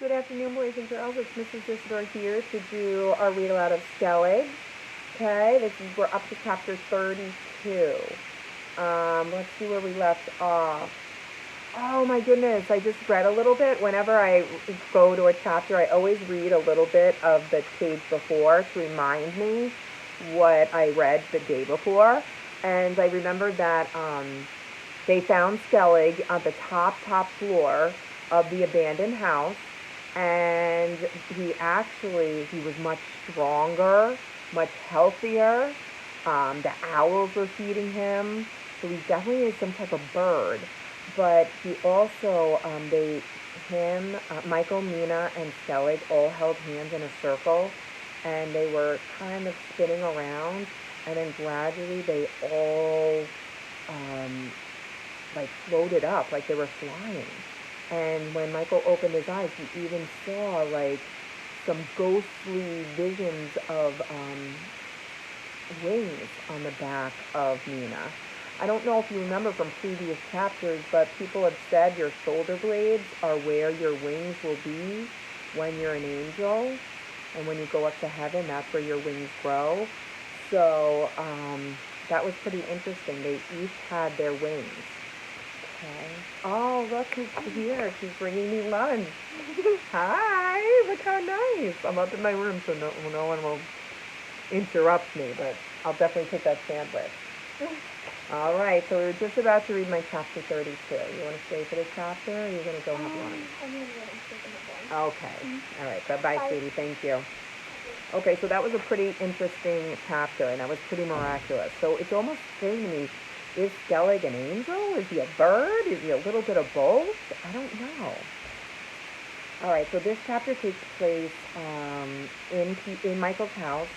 Good afternoon, boys and girls. It's Mrs. Disidores here to do our read aloud of Skellig. Okay, we're up to chapter 32. Let's see where we left off. Oh my goodness, I just read a little bit. Whenever I go to a chapter, I always read a little bit of the page before to remind me what I read the day before. And I remembered that they found Skellig on the top floor of the abandoned house, and he was much stronger, much healthier. The owls were feeding him, so he definitely is some type of bird. But he also, Michael, Mina, and Skellig all held hands in a circle, and they were kind of spinning around, and then gradually they all like floated up, like they were flying. And when Michael opened his eyes, he even saw like some ghostly visions of wings on the back of Mina. I don't know if you remember from previous chapters, but people have said your shoulder blades are where your wings will be when you're an angel. And when you go up to heaven, that's where your wings grow. So that was pretty interesting. They each had their wings. Okay. Oh, look who's here. She's bringing me lunch. Hi, look how nice. I'm up in my room so no one will interrupt me, but I'll definitely take that sandwich. All right, so we were just about to read my chapter 32. You want to stay for this chapter, or are you going to go have lunch? I'm going to go and take a lunch. Okay. All right, bye-bye, sweetie. Thank you. Okay, so that was a pretty interesting chapter, and that was pretty miraculous. So it's almost saying to me, is Skellig an angel? Is he a bird? Is he a little bit of both? I don't know. All right, so this chapter takes place in Michael's house,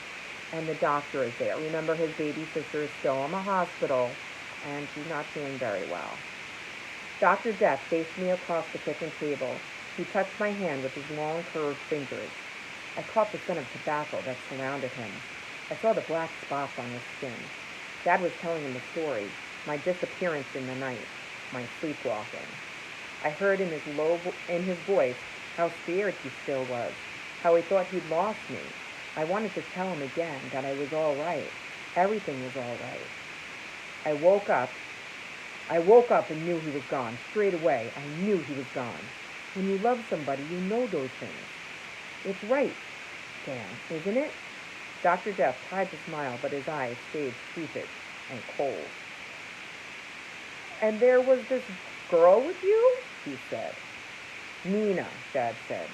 and the doctor is there. Remember, his baby sister is still in the hospital, and she's not feeling very well. Dr. Death faced me across the kitchen table. He touched my hand with his long, curved fingers. I caught the scent of tobacco that surrounded him. I saw the black spots on his skin. Dad was telling him the story, my disappearance in the night, my sleepwalking. I heard in his voice how scared he still was, how he thought he'd lost me. I wanted to tell him again that I was all right. Everything was all right. I woke up and knew he was gone. Straight away, I knew he was gone. When you love somebody, you know those things. It's right, Dan, isn't it? Dr. Death tried to smile, but his eyes stayed stupid and cold. And there was this girl with you? He said. Mina, Dad said.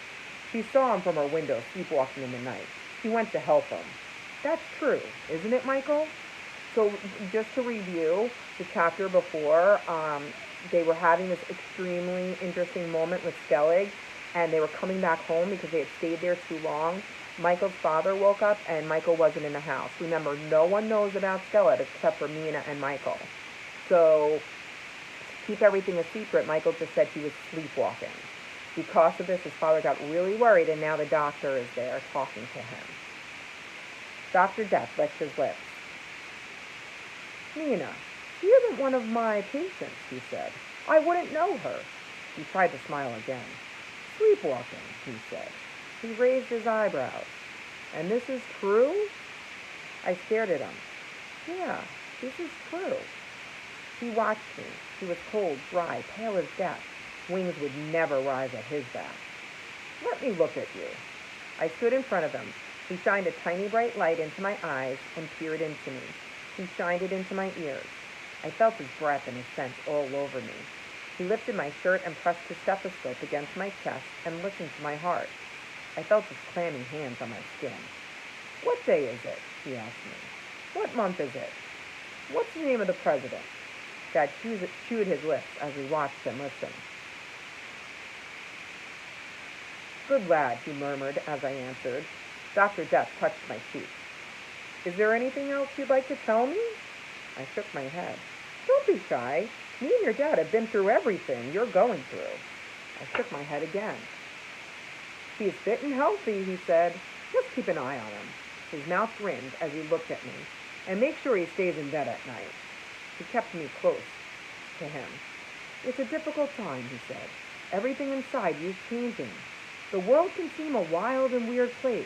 She saw him from her window sleepwalking in the night. She went to help him. That's true, isn't it, Michael? So just to review the chapter before, they were having this extremely interesting moment with Skellig, and they were coming back home because they had stayed there too long. Michael's father woke up, and Michael wasn't in the house. Remember, no one knows about Skellig except for Mina and Michael. So to keep everything a secret, Michael just said he was sleepwalking. Because of this, his father got really worried, and now the doctor is there talking to him. Dr. Death licked his lips. Mina, she isn't one of my patients, he said. I wouldn't know her. He tried to smile again. Sleepwalking, he said. He raised his eyebrows. And this is true? I stared at him. Yeah, this is true. He watched me. He was cold, dry, pale as death. Wings would never rise at his back. Let me look at you. I stood in front of him. He shined a tiny bright light into my eyes and peered into me. He shined it into my ears. I felt his breath and his scent all over me. He lifted my shirt and pressed his stethoscope against my chest and listened to my heart. I felt his clammy hands on my skin. What day is it? He asked me. What month is it? What's the name of the president? Dad chewed his lips as we watched him listen. Good lad, he murmured as I answered. Dr. Death touched my cheek. Is there anything else you'd like to tell me? I shook my head. Don't be shy. Me and your dad have been through everything you're going through. I shook my head again. He's fit and healthy, he said. Just keep an eye on him. His mouth grinned as he looked at me. And make sure he stays in bed at night. He kept me close to him. It's a difficult time, he said. Everything inside you's changing. The world can seem a wild and weird place,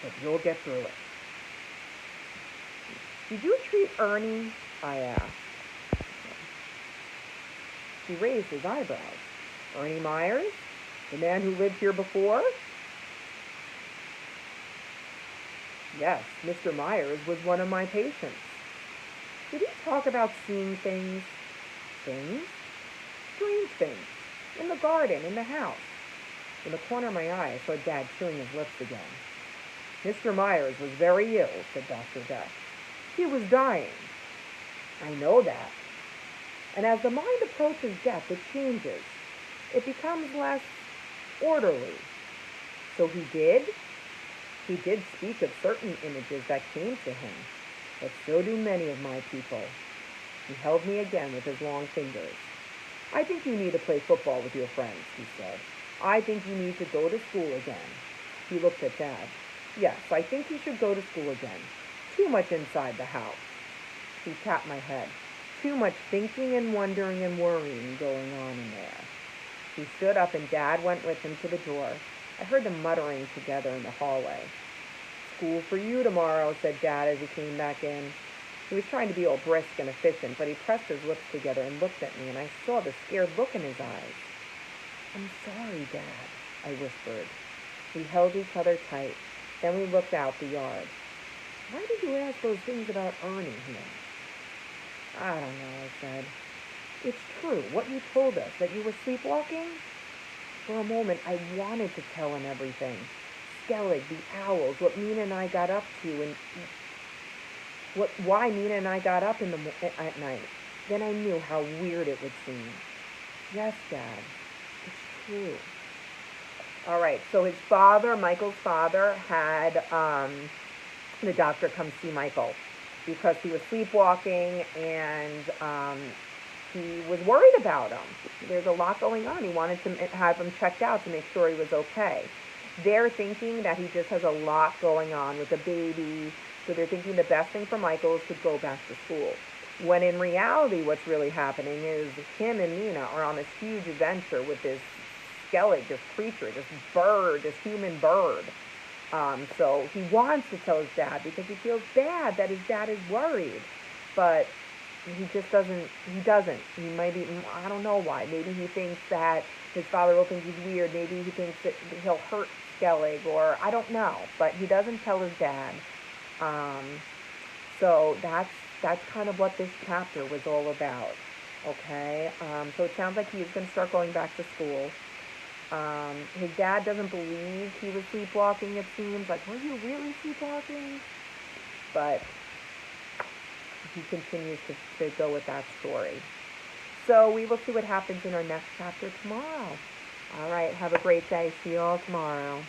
but you'll get through it. Did you treat Ernie? I asked. He raised his eyebrows. Ernie Myers? The man who lived here before? Yes, Mr. Myers was one of my patients. Did he talk about seeing things? Things? Strange things. In the garden, in the house. In the corner of my eye, I saw Dad chewing his lips again. Mr. Myers was very ill, said Dr. Death. He was dying. I know that. And as the mind approaches death, it changes. It becomes less orderly. So he did? He did speak of certain images that came to him, but so do many of my people. He held me again with his long fingers. I think you need to play football with your friends, he said. I think you need to go to school again. He looked at Dad. Yes, I think you should go to school again. Too much inside the house. He tapped my head. Too much thinking and wondering and worrying going on in there. He stood up and Dad went with him to the door. I heard them muttering together in the hallway. School for you tomorrow, said Dad as he came back in. He was trying to be all brisk and efficient, but he pressed his lips together and looked at me, and I saw the scared look in his eyes. I'm sorry, Dad, I whispered. We held each other tight. Then we looked out the yard. Why did you ask those things about Ernie? He asked. I don't know, I said. It's true, what you told us, that you were sleepwalking? For a moment, I wanted to tell him everything. Skellig, the owls, what Mina and I got up to, and why Mina and I got up at night. Then I knew how weird it would seem. Yes, Dad, it's true. All right, so his father, Michael's father, had the doctor come see Michael because he was sleepwalking and he was worried about him. There's a lot going on. He wanted to have him checked out to make sure he was okay. They're thinking that he just has a lot going on with the baby, so they're thinking the best thing for Michael is to go back to school. When in reality, what's really happening is him and Nina are on this huge adventure with this Skellig, this creature, this bird, this human bird. So he wants to tell his dad because he feels bad that his dad is worried, but he just doesn't, he might be, I don't know why. Maybe he thinks that his father will think he's weird. Maybe he thinks that he'll hurt Skellig, or I don't know, but he doesn't tell his dad. So that's kind of what this chapter was all about. Okay, so it sounds like he's going to start going back to school. His dad doesn't believe he was sleepwalking, it seems. Like, were you really sleepwalking? But he continues to go with that story. So we will see what happens in our next chapter tomorrow. All right, have a great day. See you all tomorrow.